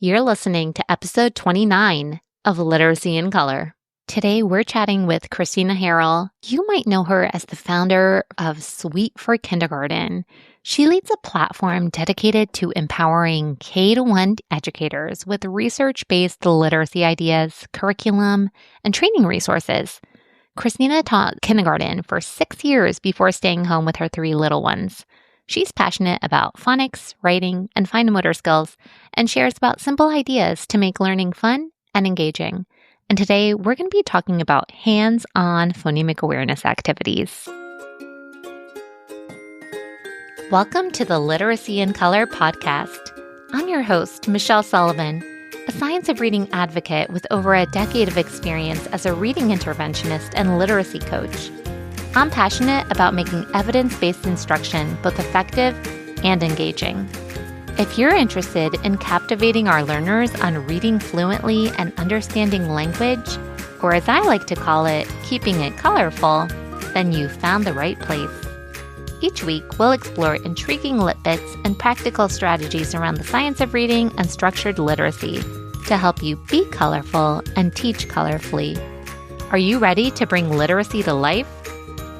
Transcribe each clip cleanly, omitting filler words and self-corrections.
You're listening to episode 29 of Literacy in Color. Today, we're chatting with Kristina Harrill. You might know her as the founder of Sweet for Kindergarten. She leads a platform dedicated to empowering K-1 educators with research-based literacy ideas, curriculum, and training resources. Kristina taught kindergarten for 6 years before staying home with her 3 little ones. She's passionate about phonics, writing, and fine motor skills, and shares about simple ideas to make learning fun and engaging. And today, we're going to be talking about hands-on phonemic awareness activities. Welcome to the Literacy in Color podcast. I'm your host, Michelle Sullivan, a science of reading advocate with over a decade of experience as a reading interventionist and literacy coach. I'm passionate about making evidence-based instruction both effective and engaging. If you're interested in captivating our learners on reading fluently and understanding language, or as I like to call it, keeping it colorful, then you've found the right place. Each week, we'll explore intriguing lit bits and practical strategies around the science of reading and structured literacy to help you be colorful and teach colorfully. Are you ready to bring literacy to life?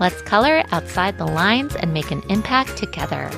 Let's color outside the lines and make an impact together.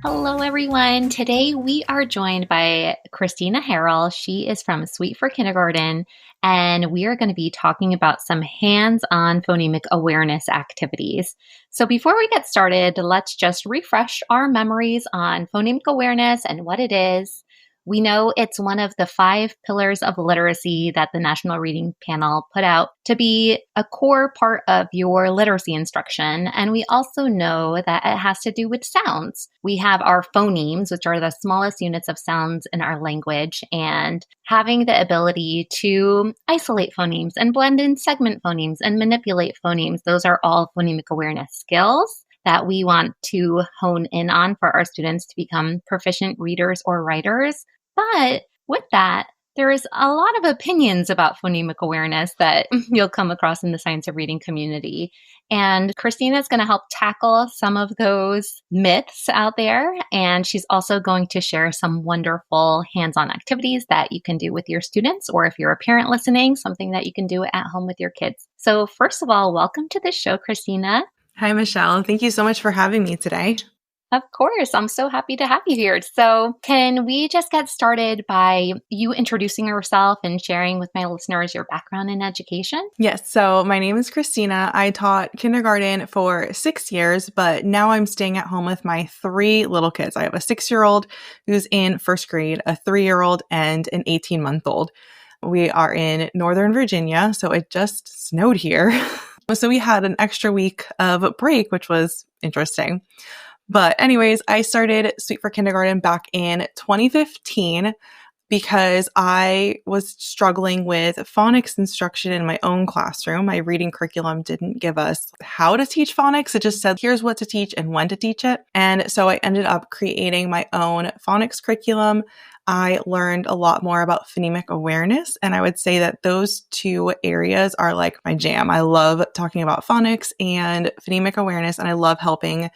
Hello, everyone. Today we are joined by Kristina Harrill. She is from Sweet for Kindergarten, and we are going to be talking about some hands-on phonemic awareness activities. So before we get started, let's just refresh our memories on phonemic awareness and what it is. We know it's one of the 5 pillars of literacy that the National Reading Panel put out to be a core part of your literacy instruction. And we also know that it has to do with sounds. We have our phonemes, which are the smallest units of sounds in our language, and having the ability to isolate phonemes and blend in segment phonemes and manipulate phonemes. Those are all phonemic awareness skills that we want to hone in on for our students to become proficient readers or writers. But with that, there is a lot of opinions about phonemic awareness that you'll come across in the science of reading community. And Kristina is going to help tackle some of those myths out there. And she's also going to share some wonderful hands-on activities that you can do with your students, or if you're a parent listening, something that you can do at home with your kids. So first of all, welcome to the show, Kristina. Hi, Michelle. Thank you so much for having me today. Of course. I'm so happy to have you here. So can we just get started by you introducing yourself and sharing with my listeners your background in education? Yes. So my name is Kristina. I taught kindergarten for 6 years, but now I'm staying at home with my 3 little kids. I have a 6-year-old who's in first grade, a 3-year-old, and an 18-month-old. We are in Northern Virginia, so it just snowed here. So we had an extra week of break, which was interesting. But anyways, I started Sweet for Kindergarten back in 2015 because I was struggling with phonics instruction in my own classroom. My reading curriculum didn't give us how to teach phonics. It just said, here's what to teach and when to teach it. And so I ended up creating my own phonics curriculum. I learned a lot more about phonemic awareness, and I would say that those 2 areas are like my jam. I love talking about phonics and phonemic awareness, and I love helping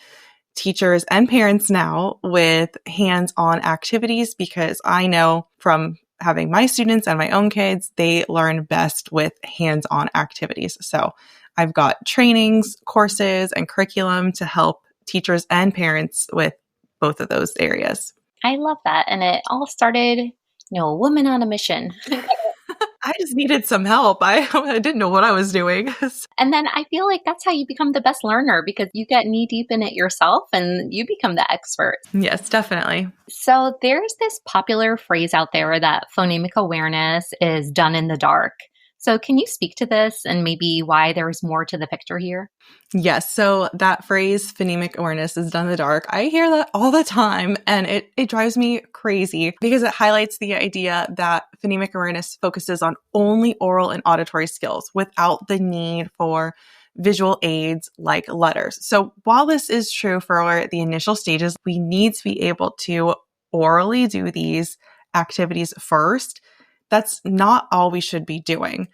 teachers and parents now with hands-on activities because I know from having my students and my own kids, they learn best with hands-on activities. So I've got trainings, courses, and curriculum to help teachers and parents with both of those areas. I love that. And it all started, a woman on a mission. I just needed some help. I didn't know what I was doing. And then I feel like that's how you become the best learner because you get knee deep in it yourself and you become the expert. Yes, definitely. So there's this popular phrase out there that phonemic awareness is done in the dark. So can you speak to this and maybe why there's more to the picture here? Yes. So that phrase, phonemic awareness is done in the dark. I hear that all the time, and it drives me crazy because it highlights the idea that phonemic awareness focuses on only oral and auditory skills without the need for visual aids like letters. So while this is true for the initial stages, we need to be able to orally do these activities first. That's not all we should be doing.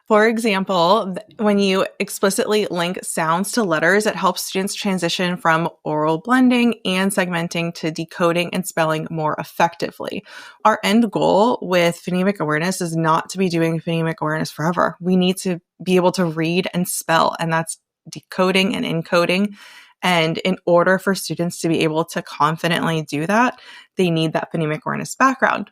For example, when you explicitly link sounds to letters, it helps students transition from oral blending and segmenting to decoding and spelling more effectively. Our end goal with phonemic awareness is not to be doing phonemic awareness forever. We need to be able to read and spell, and that's decoding and encoding. And in order for students to be able to confidently do that, they need that phonemic awareness background.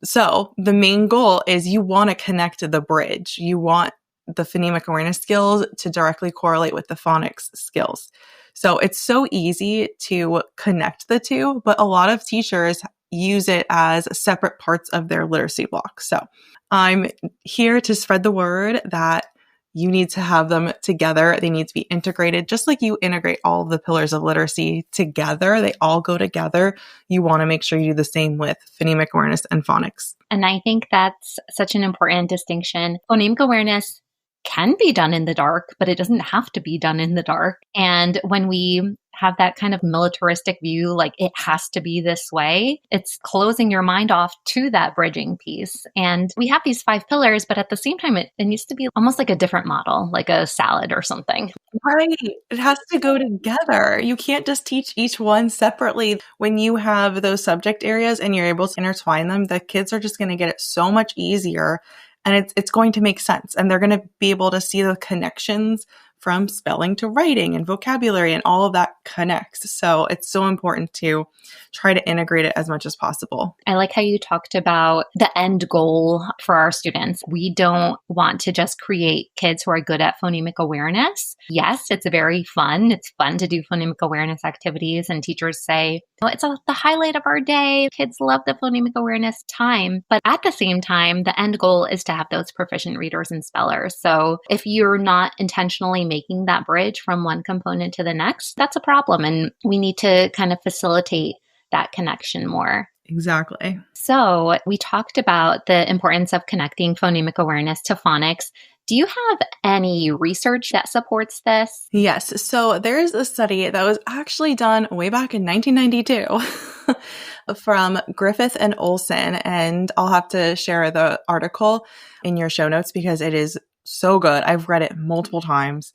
So the main goal is you want to connect to the bridge. You want the phonemic awareness skills to directly correlate with the phonics skills. So it's so easy to connect the two, but a lot of teachers use it as separate parts of their literacy block. So I'm here to spread the word that you need to have them together. They need to be integrated, just like you integrate all of the pillars of literacy together. They all go together. You want to make sure you do the same with phonemic awareness and phonics. And I think that's such an important distinction. Phonemic awareness can be done in the dark, but it doesn't have to be done in the dark. And when we have that kind of militaristic view, like it has to be this way, it's closing your mind off to that bridging piece. And we have these 5 pillars, but at the same time, it needs to be almost like a different model, like a salad or something. Right. It has to go together. You can't just teach each one separately. When you have those subject areas and you're able to intertwine them, the kids are just going to get it so much easier, and it's going to make sense. And they're going to be able to see the connections from spelling to writing and vocabulary, and all of that connects. So it's so important to try to integrate it as much as possible. I like how you talked about the end goal for our students. We don't want to just create kids who are good at phonemic awareness. Yes, it's very fun. It's fun to do phonemic awareness activities, and teachers say, oh, it's the highlight of our day. Kids love the phonemic awareness time. But at the same time, the end goal is to have those proficient readers and spellers. So if you're not intentionally making that bridge from one component to the next, that's a problem. And we need to kind of facilitate that connection more. Exactly. So we talked about the importance of connecting phonemic awareness to phonics. Do you have any research that supports this? Yes. So there's a study that was actually done way back in 1992 from Griffith and Olson, and I'll have to share the article in your show notes because it is so good. I've read it multiple times.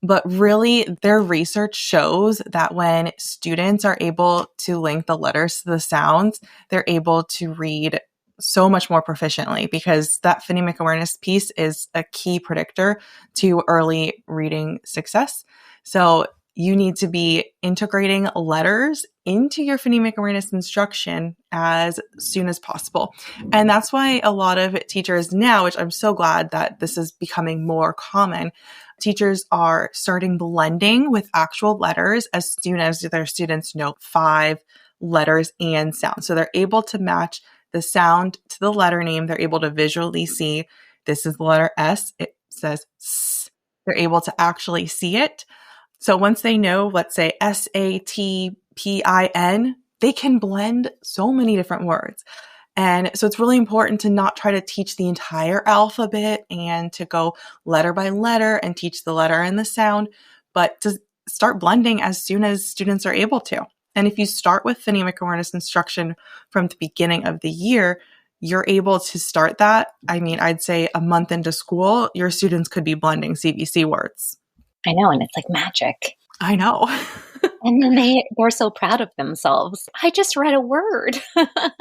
But really, their research shows that when students are able to link the letters to the sounds, they're able to read so much more proficiently, because that phonemic awareness piece is a key predictor to early reading success. So you need to be integrating letters into your phonemic awareness instruction as soon as possible. And that's why a lot of teachers now, which I'm so glad that this is becoming more common, teachers are starting blending with actual letters as soon as their students know 5 letters and sounds. So they're able to match the sound to the letter name. They're able to visually see this is the letter S. It says S. They're able to actually see it. So once they know, let's say SATPIN, they can blend so many different words. And so it's really important to not try to teach the entire alphabet and to go letter by letter and teach the letter and the sound, but to start blending as soon as students are able to. And if you start with phonemic awareness instruction from the beginning of the year, you're able to start that. I mean, I'd say a month into school, your students could be blending CVC words. I know, and it's like magic. I know. And then they're so proud of themselves. I just read a word.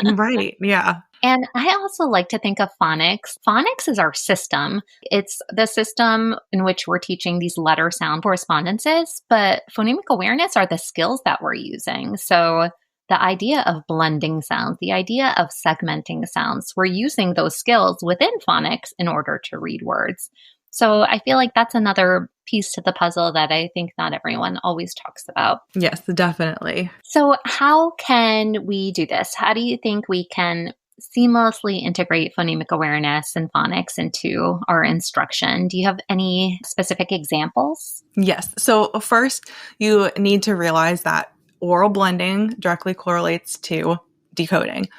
Right. Yeah. And I also like to think of phonics. Phonics is our system. It's the system in which we're teaching these letter sound correspondences, but phonemic awareness are the skills that we're using. So the idea of blending sounds, the idea of segmenting sounds, we're using those skills within phonics in order to read words. So I feel like that's another piece to the puzzle that I think not everyone always talks about. Yes, definitely. So how can we do this? How do you think we can seamlessly integrate phonemic awareness and phonics into our instruction? Do you have any specific examples? Yes. So first, you need to realize that oral blending directly correlates to decoding.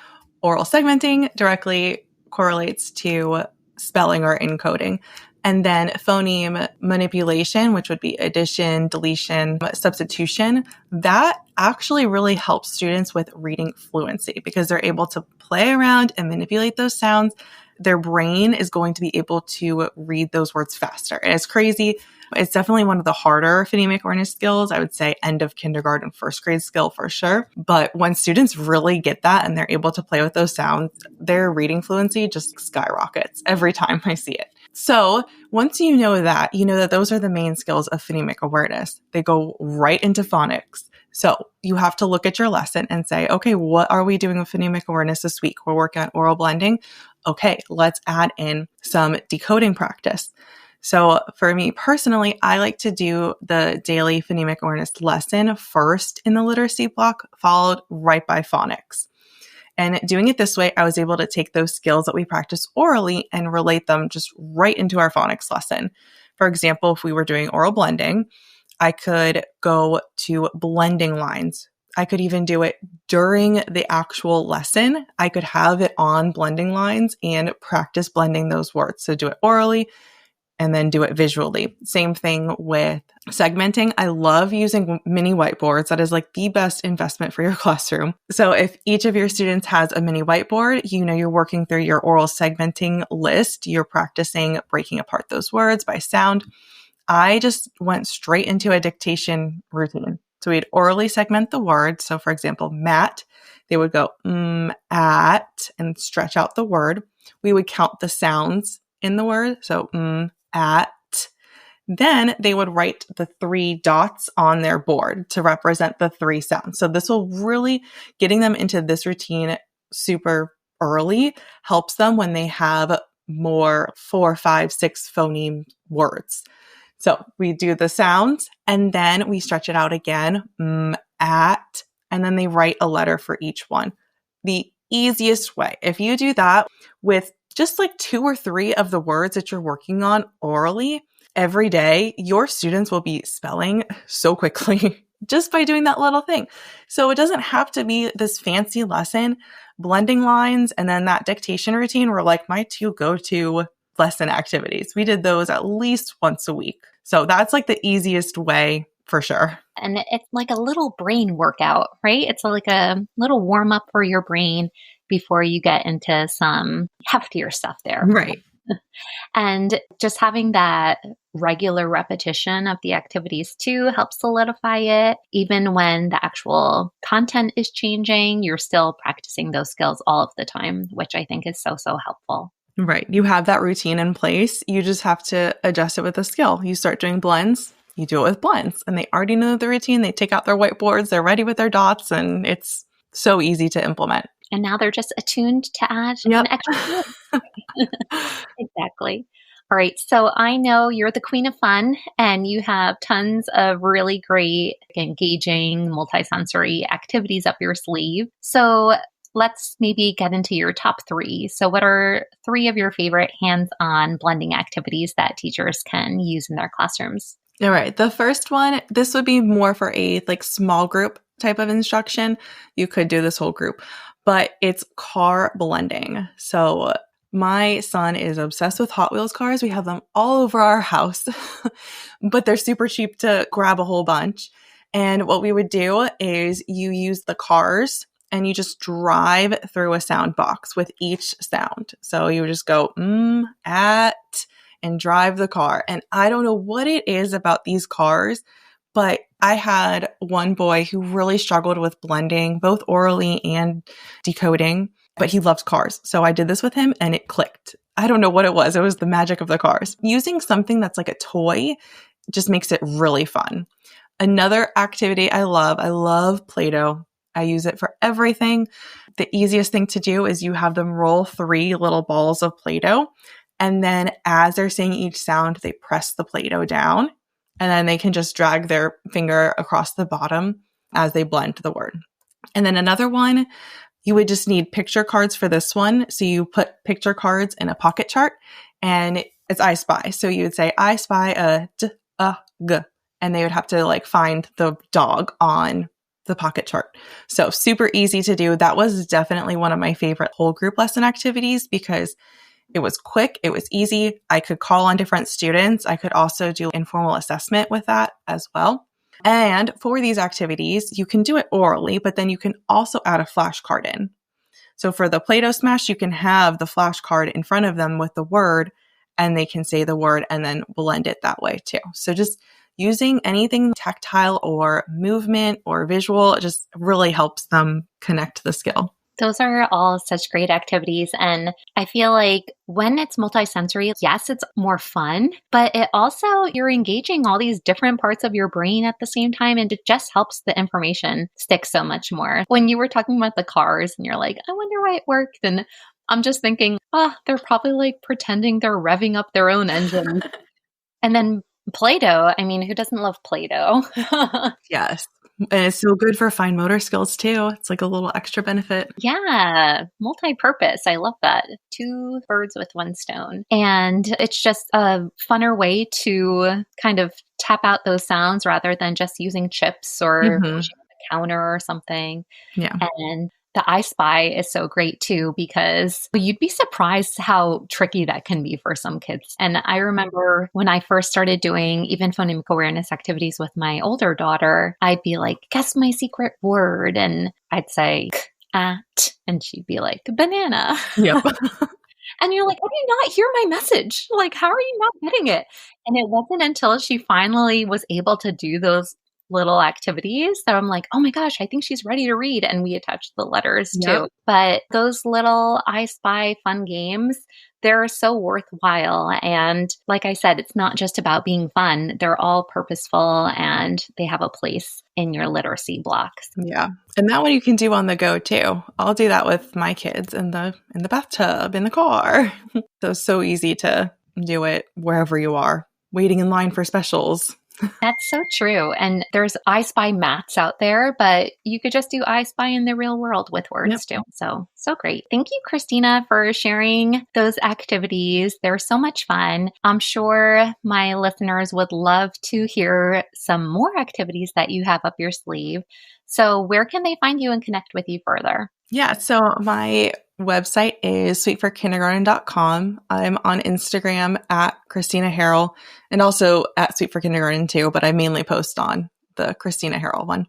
Oral segmenting directly correlates to spelling or encoding. And then phoneme manipulation, which would be addition, deletion, substitution, that actually really helps students with reading fluency because they're able to play around and manipulate those sounds their brain is going to be able to read those words faster. And it's crazy. It's definitely one of the harder phonemic awareness skills. I would say end of kindergarten, first grade skill for sure. But when students really get that and they're able to play with those sounds, their reading fluency just skyrockets every time I see it. So once you know that those are the main skills of phonemic awareness. They go right into phonics. So you have to look at your lesson and say, okay, what are we doing with phonemic awareness this week? We're working on oral blending. Okay, let's add in some decoding practice. So for me personally, I like to do the daily phonemic awareness lesson first in the literacy block, followed right by phonics. And doing it this way, I was able to take those skills that we practice orally and relate them just right into our phonics lesson. For example, if we were doing oral blending, I could go to blending lines. I could even do it during the actual lesson. I could have it on blending lines and practice blending those words. So do it orally and then do it visually. Same thing with segmenting. I love using mini whiteboards. That is like the best investment for your classroom. So if each of your students has a mini whiteboard, you're working through your oral segmenting list. You're practicing breaking apart those words by sound. I just went straight into a dictation routine. So we'd orally segment the word. So for example, mat, they would go at and stretch out the word. We would count the sounds in the word. So at. Then they would write the 3 dots on their board to represent the 3 sounds. So this will really, getting them into this routine super early helps them when they have more 4, 5, 6 phoneme words. So we do the sounds and then we stretch it out again, at, and then they write a letter for each one. The easiest way, if you do that with just like 2 or 3 of the words that you're working on orally every day, your students will be spelling so quickly just by doing that little thing. So it doesn't have to be this fancy lesson. Blending lines and then that dictation routine were like my 2 go-to lesson activities. We did those at least once a week. So that's like the easiest way for sure. And it's like a little brain workout, right? It's like a little warm up for your brain before you get into some heftier stuff there. Right. And just having that regular repetition of the activities too helps solidify it. Even when the actual content is changing, you're still practicing those skills all of the time, which I think is so, so helpful. Right. You have that routine in place. You just have to adjust it with a skill. You start doing blends, you do it with blends, and they already know the routine. They take out their whiteboards, they're ready with their dots, and it's so easy to implement. And now they're just attuned to add an extra word. Exactly. All right. So I know you're the queen of fun and you have tons of really great, engaging, multisensory activities up your sleeve. So let's maybe get into your top 3. So what are 3 of your favorite hands-on blending activities that teachers can use in their classrooms? All right. The first one, this would be more for a small group type of instruction. You could do this whole group, but it's car blending. So my son is obsessed with Hot Wheels cars. We have them all over our house, but they're super cheap to grab a whole bunch. And what we would do is you use the cars and you just drive through a sound box with each sound. So you would just go, at, and drive the car. And I don't know what it is about these cars, but I had one boy who really struggled with blending, both orally and decoding, but he loves cars. So I did this with him and it clicked. I don't know what it was. It was the magic of the cars. Using something that's like a toy just makes it really fun. Another activity I love Play-Doh. I use it for everything. The easiest thing to do is you have them roll 3 little balls of Play-Doh. And then as they're saying each sound, they press the Play-Doh down. And then they can just drag their finger across the bottom as they blend the word. And then another one, you would just need picture cards for this one. So you put picture cards in a pocket chart and it's I spy. So you would say, I spy a d, a, g. And they would have to find the dog on the pocket chart. So super easy to do. That was definitely one of my favorite whole group lesson activities because it was quick. It was easy. I could call on different students. I could also do informal assessment with that as well. And for these activities, you can do it orally, but then you can also add a flashcard in. So for the Play-Doh Smash, you can have the flashcard in front of them with the word, and they can say the word and then blend it that way too. So just using anything tactile or movement or visual just really helps them connect the skill. Those are all such great activities. And I feel like when it's multisensory, yes, it's more fun, but it also, you're engaging all these different parts of your brain at the same time. And it just helps the information stick so much more. When you were talking about the cars and you're like, I wonder why it worked. And I'm just thinking, they're probably like pretending they're revving up their own engine. And then Play-Doh, I mean, who doesn't love Play-Doh? Yes. And it's so good for fine motor skills too. It's like a little extra benefit. Yeah, multi-purpose. I love that. 2 birds with 1 stone. And it's just a funner way to kind of tap out those sounds rather than just using chips or pushing the counter or something. Yeah. And the I Spy is so great too, because you'd be surprised how tricky that can be for some kids. And I remember when I first started doing even phonemic awareness activities with my older daughter, I'd be like, guess my secret word. And I'd say, at, and she'd be like, banana. Yep. And you're like, how do you not hear my message? Like, how are you not getting it? And it wasn't until she finally was able to do those little activities that I'm like, oh my gosh, I think she's ready to read. And we attach the letters too. But those little I Spy fun games, they're so worthwhile. And like I said, it's not just about being fun. They're all purposeful and they have a place in your literacy blocks. Yeah. And that one you can do on the go too. I'll do that with my kids in the bathtub, in the car. So it's so easy to do it wherever you are, waiting in line for specials. That's so true. And there's I Spy mats out there, but you could just do I Spy in the real world with words too. So great. Thank you, Kristina, for sharing those activities. They're so much fun. I'm sure my listeners would love to hear some more activities that you have up your sleeve. So where can they find you and connect with you further? Yeah. So my website is sweetforkindergarten.com. I'm on Instagram at Kristina Harrill and also at Sweet for Kindergarten too, but I mainly post on the Kristina Harrill one.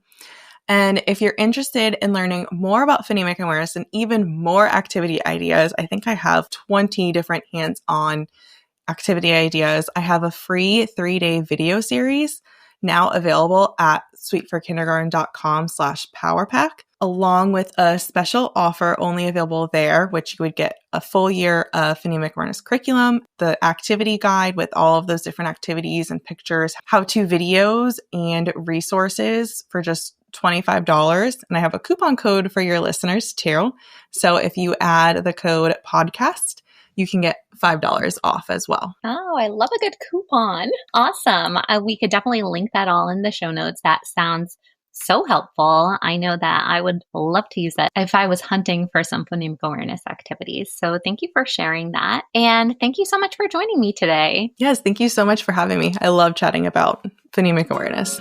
And if you're interested in learning more about phonemic awareness and even more activity ideas, I think I have 20 different hands-on activity ideas. I have a free 3-day video series now available at sweetforkindergarten.com/powerpack, along with a special offer only available there, which you would get a full year of phonemic awareness curriculum, the activity guide with all of those different activities and pictures, how-to videos and resources for just $25. And I have a coupon code for your listeners too. So if you add the code podcast, you can get $5 off as well. Oh, I love a good coupon. Awesome. We could definitely link that all in the show notes. That sounds so helpful. I know that I would love to use that if I was hunting for some phonemic awareness activities. So thank you for sharing that. And thank you so much for joining me today. Yes, thank you so much for having me. I love chatting about phonemic awareness.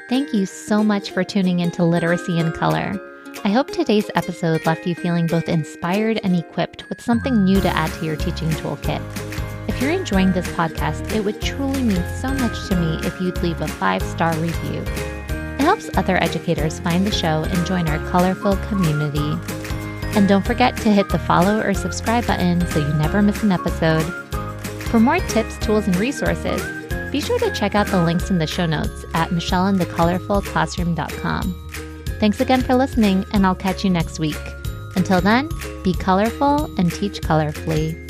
Thank you so much for tuning into Literacy in Color. I hope today's episode left you feeling both inspired and equipped with something new to add to your teaching toolkit. If you're enjoying this podcast, it would truly mean so much to me if you'd leave a 5-star review. It helps other educators find the show and join our colorful community. And don't forget to hit the follow or subscribe button so you never miss an episode. For more tips, tools, and resources, be sure to check out the links in the show notes at michelleandthecolorfulclassroom.com. Thanks again for listening, and I'll catch you next week. Until then, be colorful and teach colorfully.